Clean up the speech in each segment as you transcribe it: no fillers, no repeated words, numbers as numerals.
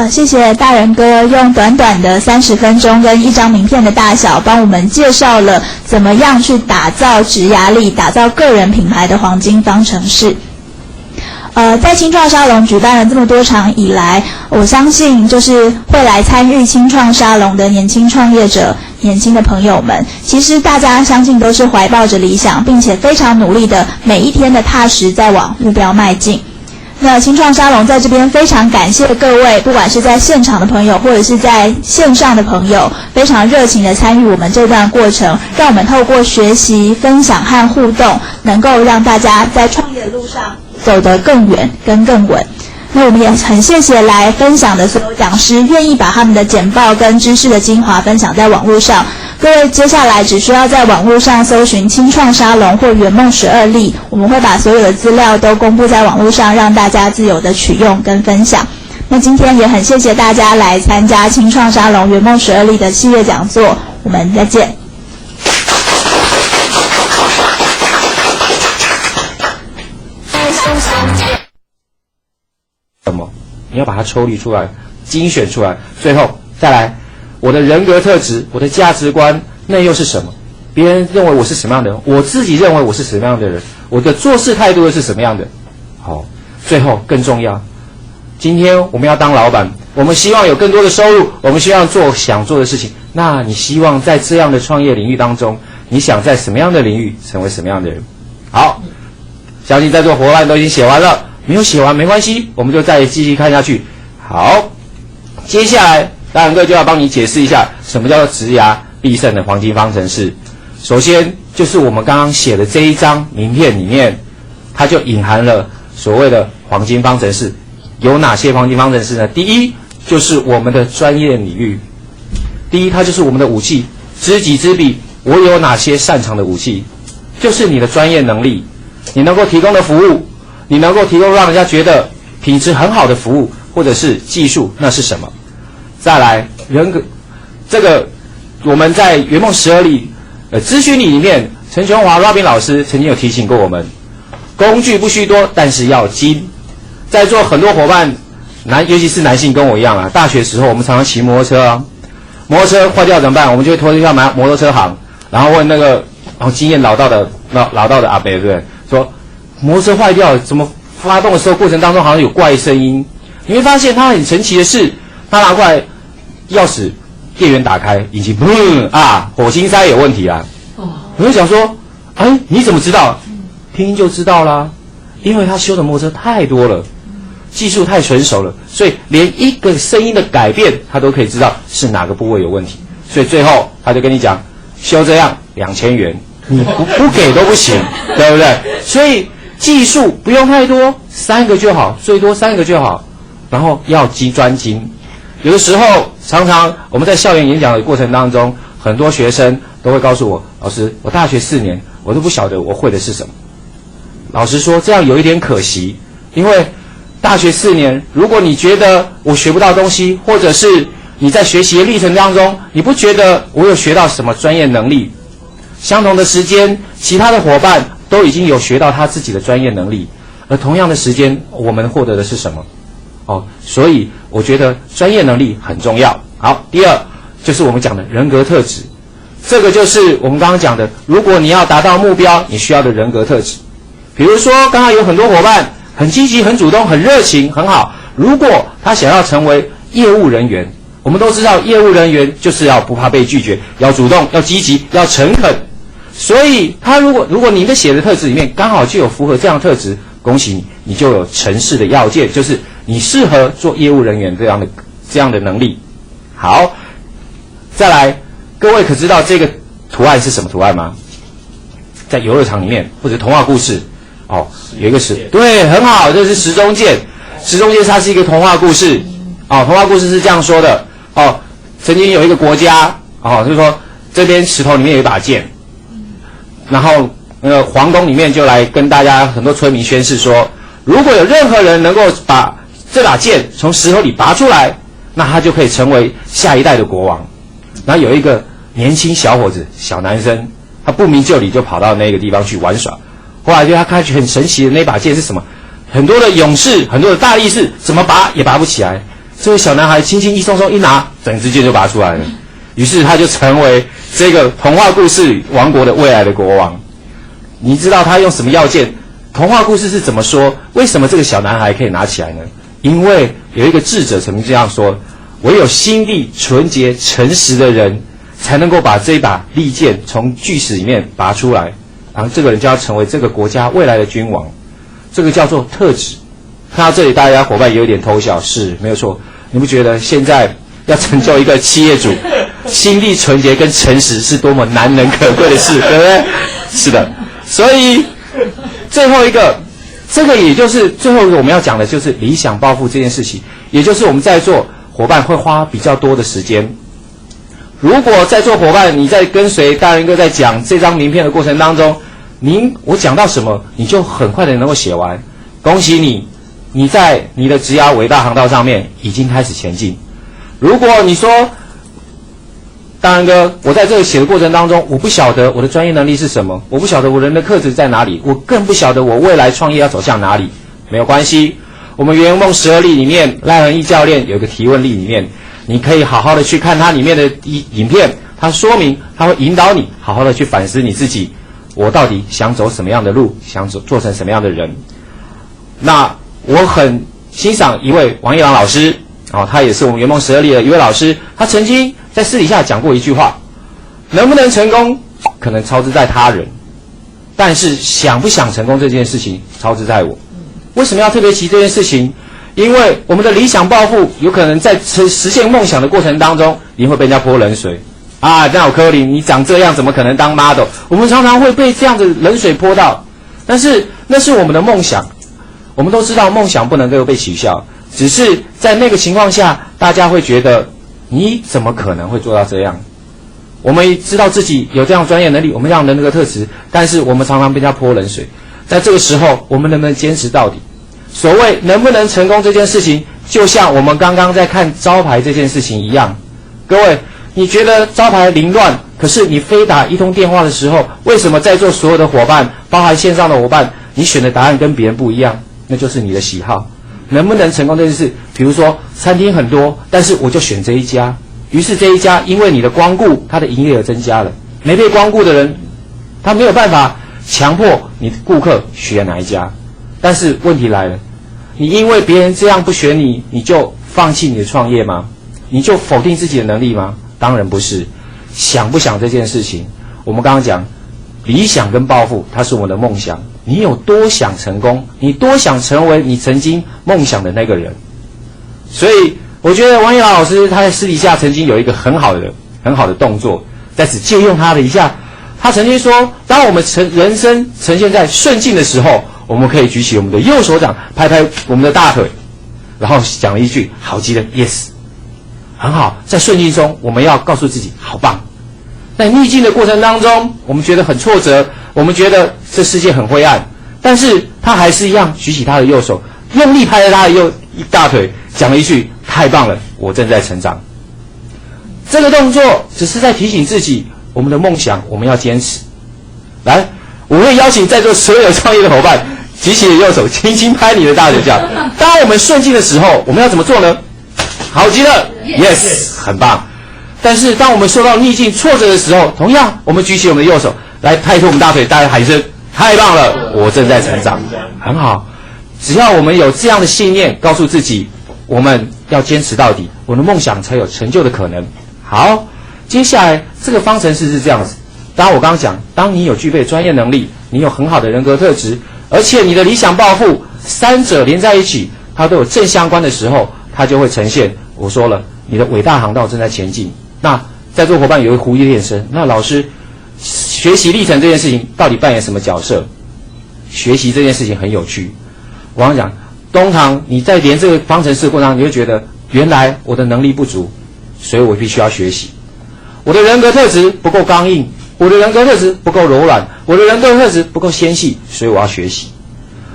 谢谢大人哥用短短的30分钟跟一张名片的大小，帮我们介绍了怎么样去打造职涯力、打造个人品牌的黄金方程式。在青创沙龙举办了这么多场以来，我相信就是会来参与青创沙龙的年轻创业者、年轻的朋友们，其实大家相信都是怀抱着理想，并且非常努力的每一天的踏实在往目标迈进。那青创沙龙在这边非常感谢各位，不管是在现场的朋友或者是在线上的朋友，非常热情的参与我们这段过程，让我们透过学习、分享和互动，能够让大家在创业的路上走得更远跟更稳。那我们也很谢谢来分享的所有讲师，愿意把他们的简报跟知识的精华分享在网络上。各位接下来只需要在网络上搜寻青创沙龙或圆梦12例，我们会把所有的资料都公布在网络上，让大家自由的取用跟分享。那今天也很谢谢大家来参加青创沙龙圆梦12例的系列讲座，我们再见。什么？你要把它抽离出来，精选出来，最后再来，我的人格特质，我的价值观，那又是什么？别人认为我是什么样的人，我自己认为我是什么样的人，我的做事态度又是什么样的？好，最后更重要，今天我们要当老板，我们希望有更多的收入，我们希望做想做的事情。那你希望在这样的创业领域当中，你想在什么样的领域成为什么样的人？好，相信在座伙伴都已经写完了。没有写完没关系，我们就再继续看下去。好，接下来大人哥就要帮你解释一下什么叫做职涯必胜的黄金方程式。首先就是我们刚刚写的这一张名片里面，它就隐含了所谓的黄金方程式。有哪些黄金方程式呢？第一就是我们的专业领域，第一它就是我们的武器，知己知彼。我有哪些擅长的武器？就是你的专业能力，你能够提供的服务，你能够提供让人家觉得品质很好的服务，或者是技术，那是什么？再来，人格，这个我们在圆梦12例咨询里面，陈琼华 Robin 老师曾经有提醒过我们，工具不须多，但是要精。在座很多伙伴，尤其是男性跟我一样啊，大学时候我们常常骑摩托车啊，摩托车坏掉怎么办？我们就会拖一下摩托车行，然后问那个经验老道的阿伯，对不对？说摩托车坏掉，怎么发动的时候过程当中好像有怪声音？你会发现它很神奇的是，他拿过来钥匙，电源打开，引擎火星塞有问题啊！我就想说，哎，你怎么知道？听就知道啦，因为他修的摩托车太多了，技术太纯熟了，所以连一个声音的改变，他都可以知道是哪个部位有问题。所以最后他就跟你讲，修这样2000元，你不给都不行，对不对？所以技术不用太多，3个就好，最多3个就好。然后要专精。有的时候常常我们在校园演讲的过程当中，很多学生都会告诉我，老师，我大学4年我都不晓得我会的是什么。老实说，这样有一点可惜，因为大学4年，如果你觉得我学不到东西，或者是你在学习的历程当中，你不觉得我有学到什么专业能力，相同的时间，其他的伙伴都已经有学到他自己的专业能力，而同样的时间，我们获得的是什么？所以我觉得专业能力很重要。好，第二就是我们讲的人格特质，这个就是我们刚刚讲的，如果你要达到目标，你需要的人格特质。比如说，刚刚有很多伙伴很积极、很主动、很热情，很好。如果他想要成为业务人员，我们都知道业务人员就是要不怕被拒绝，要主动，要积极，要诚恳。所以他如果你的写的特质里面刚好就有符合这样的特质，恭喜你，你就有成事的要件，就是你适合做业务人员这样的能力。好，再来，各位可知道这个图案是什么图案吗？在游乐场里面或者童话故事，有一个对，很好，这是时钟剑。时钟剑它是一个童话故事，童话故事是这样说的，曾经有一个国家，就是说这边石头里面有一把剑，然后皇宫里面就来跟大家很多村民宣誓说，如果有任何人能够把这把剑从石头里拔出来，那他就可以成为下一代的国王。然后有一个年轻小伙子，小男生，他不明就里就跑到那个地方去玩耍。后来就他看很神奇的那把剑是什么？很多的勇士，很多的大力士，怎么拔也拔不起来。这位小男孩轻轻一松松一拿，整支箭就拔出来了。于是他就成为这个童话故事王国的未来的国王。你知道他用什么要件？童话故事是怎么说？为什么这个小男孩可以拿起来呢？因为有一个智者曾经这样说：唯有心地纯洁、诚实的人，才能够把这一把利剑从巨石里面拔出来，然后这个人就要成为这个国家未来的君王。这个叫做特质。看到这里，大家伙伴也有点偷笑，是没有错。你不觉得现在要成就一个企业主，心地纯洁跟诚实是多么难能可贵的事，对不对？是的。所以最后一个，这个也就是最后一个我们要讲的，就是理想抱负这件事情，也就是我们在座伙伴会花比较多的时间。如果在座伙伴你在跟随大人哥在讲这张名片的过程当中，我讲到什么，你就很快的能够写完，恭喜你，你在你的职涯伟大航道上面已经开始前进。如果你说大人哥，我在这个写的过程当中，我不晓得我的专业能力是什么，我不晓得我人的特质在哪里，我更不晓得我未来创业要走向哪里。没有关系，我们圆梦12例里面，赖恒毅教练有一个提问例里面，你可以好好的去看它里面的影片，它说明，它会引导你好好的去反思你自己，我到底想走什么样的路，想做成什么样的人。那我很欣赏一位王一郎老师，他也是我们圆梦12例的一位老师，他曾经在私底下讲过一句话：能不能成功，可能操之在他人，但是想不想成功这件事情，操之在我。为什么要特别提这件事情？因为我们的理想抱负，有可能在实现梦想的过程当中，你会被人家泼冷水啊！那有柯林，你长这样怎么可能当 model？ 我们常常会被这样的冷水泼到，但是那是我们的梦想。我们都知道梦想不能够被取笑，只是在那个情况下，大家会觉得你怎么可能会做到这样？我们知道自己有这样专业能力，我们这样的那个特质，但是我们常常被人家泼冷水。在这个时候，我们能不能坚持到底？所谓能不能成功这件事情，就像我们刚刚在看招牌这件事情一样。各位，你觉得招牌凌乱，可是你非打一通电话的时候，为什么在座所有的伙伴，包含线上的伙伴，你选的答案跟别人不一样？那就是你的喜好。能不能成功这件事，比如说餐厅很多，但是我就选这一家，于是这一家因为你的光顾，它的营业额增加了。没被光顾的人，他没有办法强迫你的顾客选哪一家。但是问题来了，你因为别人这样不选你，你就放弃你的创业吗？你就否定自己的能力吗？当然不是。想不想这件事情，我们刚刚讲理想跟抱负，它是我们的梦想。你有多想成功，你多想成为你曾经梦想的那个人。所以我觉得王一郎老师他在私底下曾经有一个很好的动作，在此借用他的一下。他曾经说，当我们人生呈现在顺境的时候，我们可以举起我们的右手掌，拍拍我们的大腿，然后讲了一句好极了 yes， 很好。在顺境中，我们要告诉自己好棒。在逆境的过程当中，我们觉得很挫折，我们觉得这世界很灰暗，但是他还是一样举起他的右手，用力拍了他的大腿，讲了一句太棒了，我正在成长。这个动作只是在提醒自己，我们的梦想我们要坚持。来，我会邀请在座所有创业的伙伴举起你的右手，轻轻拍你的大腿，讲当我们顺境的时候，我们要怎么做呢？好极了 yes， 很棒。但是当我们受到逆境挫折的时候，同样我们举起我们的右手来拍拖我们大腿，大家喊一声太棒了，我正在成长，很好。只要我们有这样的信念，告诉自己我们要坚持到底，我的梦想才有成就的可能。好，接下来这个方程式是这样子。当我刚刚讲，当你有具备专业能力，你有很好的人格特质，而且你的理想抱负三者连在一起，它都有正相关的时候，它就会呈现我说了，你的伟大航道正在前进。那在座伙伴有一个狐狸练声，那老师学习历程这件事情到底扮演什么角色？学习这件事情很有趣。我刚讲，通常你在连这个方程式的过程当中，你会觉得原来我的能力不足，所以我必须要学习。我的人格特质不够刚硬，我的人格特质不够柔软，我的人格特质不够纤细，所以我要学习。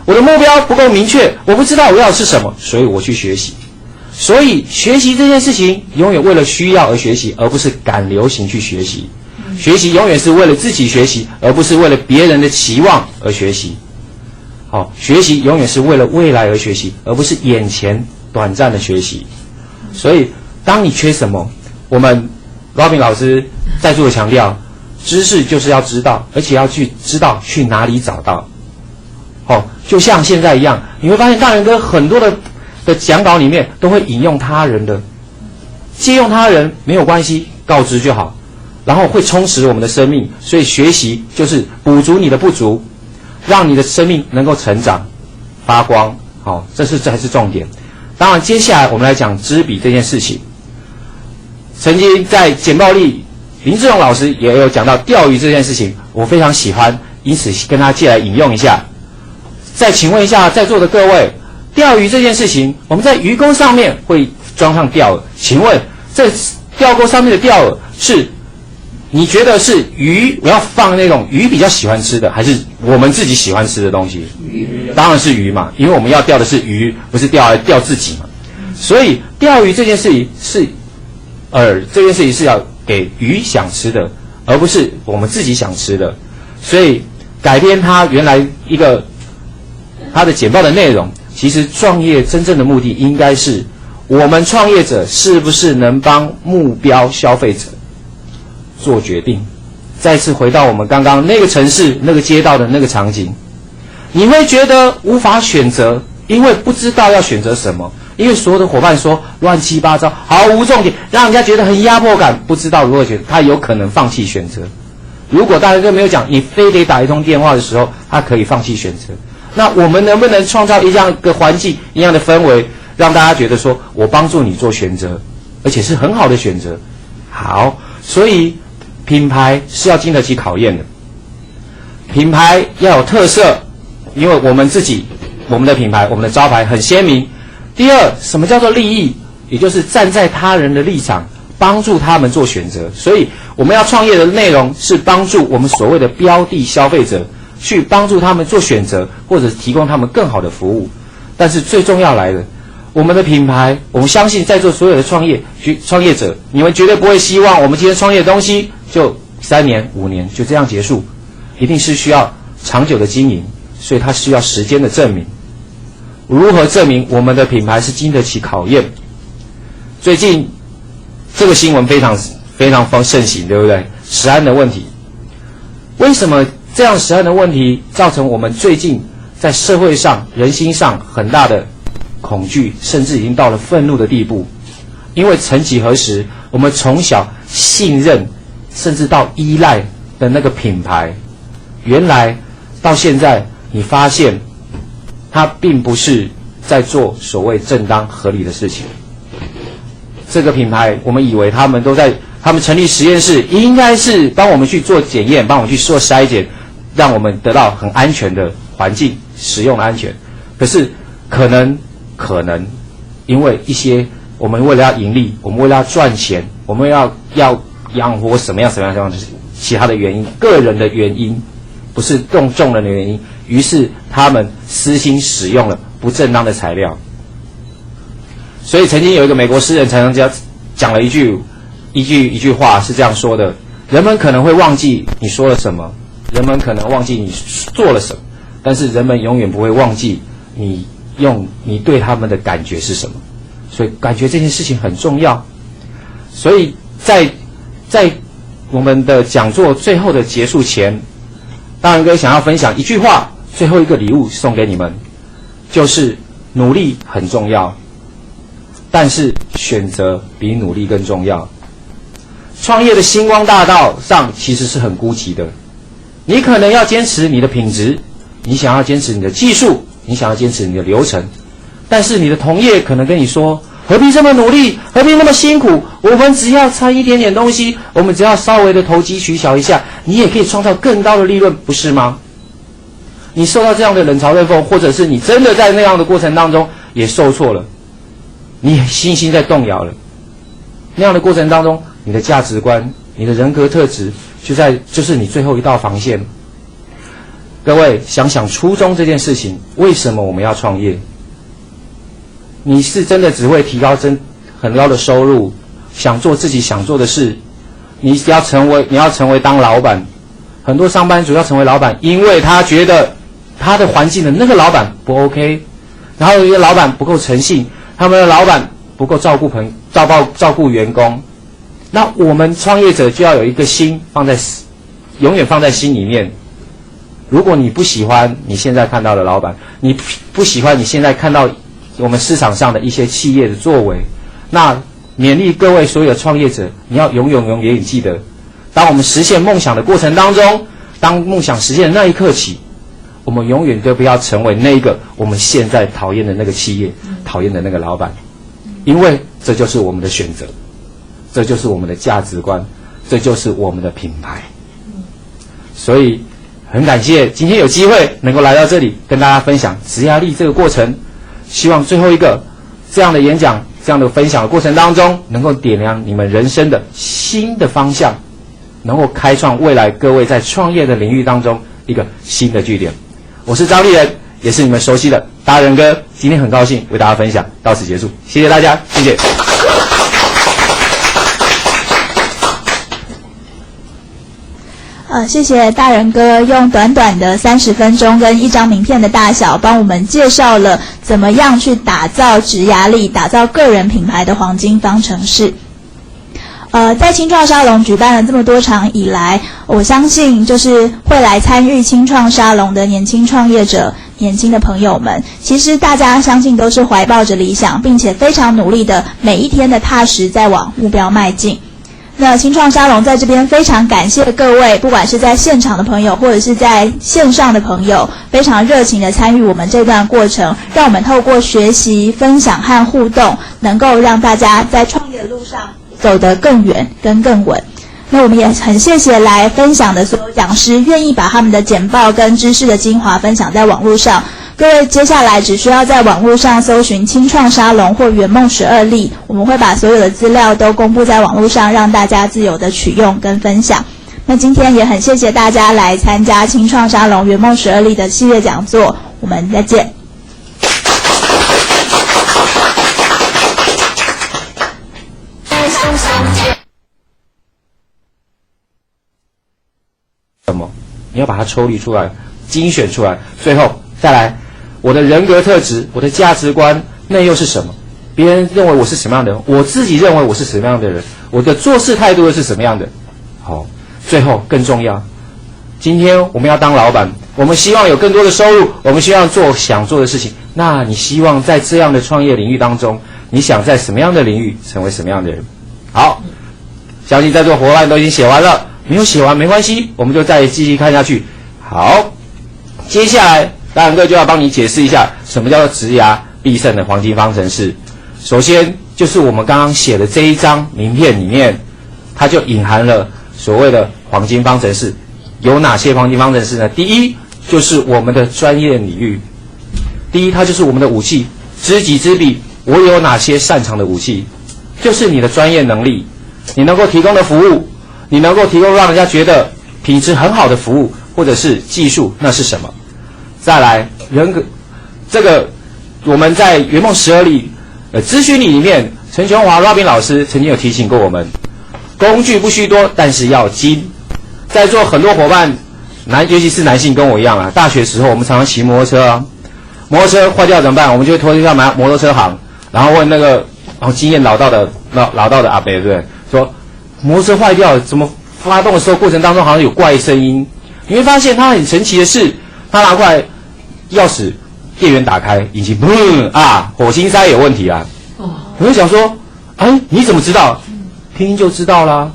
我的目标不够明确，我不知道我要的是什么，所以我去学习。所以学习这件事情永远为了需要而学习，而不是赶流行去学习。学习永远是为了自己学习，而不是为了别人的期望而学习。好，学习永远是为了未来而学习，而不是眼前短暂的学习。所以当你缺什么，我们 Robin 老师再度的强调，知识就是要知道，而且要去知道去哪里找到。就像现在一样，你会发现大人哥很多的讲稿里面都会引用他人的，借用他人没有关系，告知就好，然后会充实我们的生命。所以学习就是补足你的不足，让你的生命能够成长发光。这才是重点。当然接下来我们来讲知彼这件事情。曾经在简报力林志荣老师也有讲到钓鱼这件事情，我非常喜欢，因此跟他借来引用一下。再请问一下在座的各位，钓鱼这件事情，我们在鱼钩上面会装上钓饵，请问这钓钩上面的钓饵是你觉得是鱼我要放那种鱼比较喜欢吃的，还是我们自己喜欢吃的东西？当然是鱼嘛，因为我们要钓的是鱼，不是钓自己嘛。所以钓鱼这件事情是这件事情是要给鱼想吃的，而不是我们自己想吃的。所以改变它原来它的简报的内容，其实创业真正的目的应该是我们创业者是不是能帮目标消费者做决定。再次回到我们刚刚那个城市那个街道的那个场景，你会觉得无法选择，因为不知道要选择什么，因为所有的伙伴说乱七八糟，毫无重点，让人家觉得很压迫感，不知道如何选择，他有可能放弃选择。如果大家都没有讲你非得打一通电话的时候，他可以放弃选择。那我们能不能创造一样的环境，一样的氛围，让大家觉得说我帮助你做选择，而且是很好的选择？好，所以品牌是要经得起考验的，品牌要有特色，因为我们的品牌，我们的招牌很鲜明。第二，什么叫做利益？也就是站在他人的立场，帮助他们做选择。所以我们要创业的内容是帮助我们所谓的标的消费者，去帮助他们做选择，或者提供他们更好的服务。但是最重要来了，我们的品牌，我们相信在座所有的创业者，你们绝对不会希望我们今天创业的东西就3年5年就这样结束，一定是需要长久的经营，所以它需要时间的证明。如何证明我们的品牌是经得起考验？最近这个新闻非常盛行，对不对？食安的问题，为什么这样食安的问题造成我们最近在社会上人心上很大的恐惧，甚至已经到了愤怒的地步？因为曾几何时，我们从小信任甚至到依赖的那个品牌，原来到现在你发现它并不是在做所谓正当合理的事情。这个品牌我们以为他们成立实验室，应该是帮我们去做检验，帮我们去做筛检，让我们得到很安全的环境，使用的安全。可是可能因为一些我们为了要盈利，我们为了要赚钱，我们要养活什么样的其他的原因，个人的原因，不是众人的原因，于是他们私心使用了不正当的材料。所以曾经有一个美国诗人常常讲了一句话是这样说的：人们可能会忘记你说了什么，人们可能忘记你做了什么，但是人们永远不会忘记你对他们的感觉是什么。所以感觉这件事情很重要。所以在我们的讲座最后的结束前，大仁哥想要分享一句话，最后一个礼物送给你们，就是努力很重要，但是选择比努力更重要。创业的星光大道上其实是很孤寂的，你可能要坚持你的品质，你想要坚持你的技术，你想要坚持你的流程，但是你的同业可能跟你说，何必这么努力，何必那么辛苦，我们只要差一点点东西，我们只要稍微的投机取巧一下，你也可以创造更高的利润，不是吗？你受到这样的冷嘲热讽，或者是你真的在那样的过程当中也受挫了，你信心在动摇了，那样的过程当中，你的价值观，你的人格特质就是你最后一道防线。各位想想初衷这件事情，为什么我们要创业？你是真的只会提高很高的收入，想做自己想做的事，你要成为当老板。很多上班族要成为老板，因为他觉得他的环境的那个老板不 OK， 然后有一个老板不够诚信，他们的老板不够照顾员工，那我们创业者就要有一个心永远放在心里面。如果你不喜欢你现在看到的老板，你不喜欢你现在看到我们市场上的一些企业的作为，那勉励各位所有的创业者，你要永远记得，当我们实现梦想的过程当中，当梦想实现的那一刻起，我们永远都不要成为那个我们现在讨厌的那个企业，讨厌的那个老板，因为这就是我们的选择，这就是我们的价值观，这就是我们的品牌。所以很感谢今天有机会能够来到这里跟大家分享职涯力这个过程，希望最后一个这样的演讲，这样的分享的过程当中，能够点亮你们人生的新的方向，能够开创未来各位在创业的领域当中一个新的据点。我是张立仁，也是你们熟悉的达人哥，今天很高兴为大家分享，到此结束，谢谢大家，谢谢。谢谢大人哥用短短的30分钟跟一张名片的大小，帮我们介绍了怎么样去打造职涯力、打造个人品牌的黄金方程式。在青创沙龙举办了这么多场以来，我相信就是会来参与青创沙龙的年轻创业者、年轻的朋友们，其实大家相信都是怀抱着理想，并且非常努力的每一天的踏实在往目标迈进。那青创沙龙在这边非常感谢各位，不管是在现场的朋友或者是在线上的朋友，非常热情的参与我们这段过程，让我们透过学习、分享和互动，能够让大家在创业的路上走得更远跟更稳。那我们也很谢谢来分享的所有讲师，愿意把他们的简报跟知识的精华分享在网络上。各位接下来只需要在网络上搜寻青创沙龙或圆梦12例，我们会把所有的资料都公布在网络上，让大家自由的取用跟分享。那今天也很谢谢大家来参加青创沙龙圆梦12例的系列讲座，我们再见。什么？你要把它抽离出来，精选出来，最后再来我的人格特质，我的价值观，那又是什么？别人认为我是什么样的人，我自己认为我是什么样的人，我的做事态度又是什么样的？好，最后更重要，今天我们要当老板，我们希望有更多的收入，我们希望做想做的事情。那你希望在这样的创业领域当中，你想在什么样的领域成为什么样的人？好，相信在座伙伴都已经写完了，没有写完没关系，我们就再继续看下去。好，接下来大人哥就要帮你解释一下什么叫做职涯必胜的黄金方程式。首先就是我们刚刚写的这一张名片里面，它就隐含了所谓的黄金方程式。有哪些黄金方程式呢？第一就是我们的专业领域，第一它就是我们的武器，知己知彼，我有哪些擅长的武器，就是你的专业能力，你能够提供的服务，你能够提供让人家觉得品质很好的服务或者是技术，那是什么？再来人格，这个我们在圆梦12例咨询里面，陈琼华 Robin 老师曾经有提醒过我们，工具不须多，但是要精。在座很多伙伴，尤其是男性跟我一样啊，大学时候我们常常骑摩托车啊，摩托车坏掉怎么办？我们就会拖去摩托车行，然后问那个经验老道的阿伯，对不对？说摩托车坏掉，怎么发动的时候过程当中好像有怪声音？你会发现它很神奇的是，他拿过来钥匙，电源打开，引擎砰啊，火星塞有问题啊！我就想说，哎，你怎么知道？听就知道啦，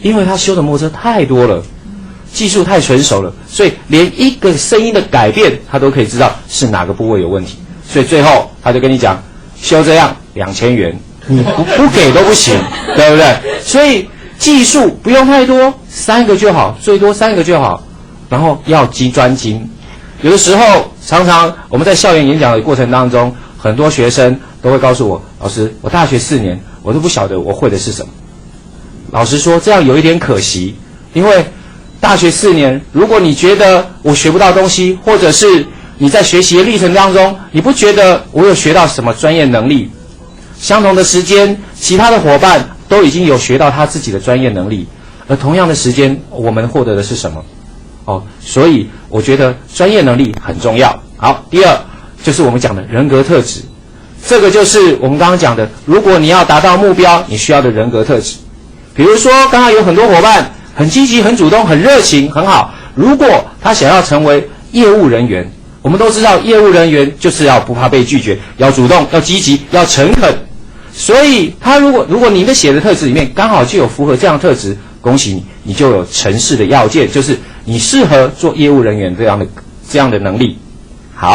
因为他修的摩托车太多了，技术太纯熟了，所以连一个声音的改变，他都可以知道是哪个部位有问题。所以最后他就跟你讲，修这样2000元，你不给都不行，对不对？所以技术不用太多，3个就好，最多3个就好。然后要专精，有的时候常常我们在校园演讲的过程当中，很多学生都会告诉我，老师，我大学4年我都不晓得我会的是什么。老实说，这样有一点可惜，因为大学4年，如果你觉得我学不到东西，或者是你在学习的历程当中，你不觉得我有学到什么专业能力，相同的时间，其他的伙伴都已经有学到他自己的专业能力，而同样的时间，我们获得的是什么？所以我觉得专业能力很重要。好，第二就是我们讲的人格特质。这个就是我们刚刚讲的，如果你要达到目标，你需要的人格特质。比如说，刚刚有很多伙伴很积极、很主动、很热情，很好。如果他想要成为业务人员，我们都知道，业务人员就是要不怕被拒绝，要主动，要积极，要诚恳。所以，他如果你的写的特质里面刚好就有符合这样的特质，恭喜你，你就有成事的要件，就是你适合做业务人员这样的能力。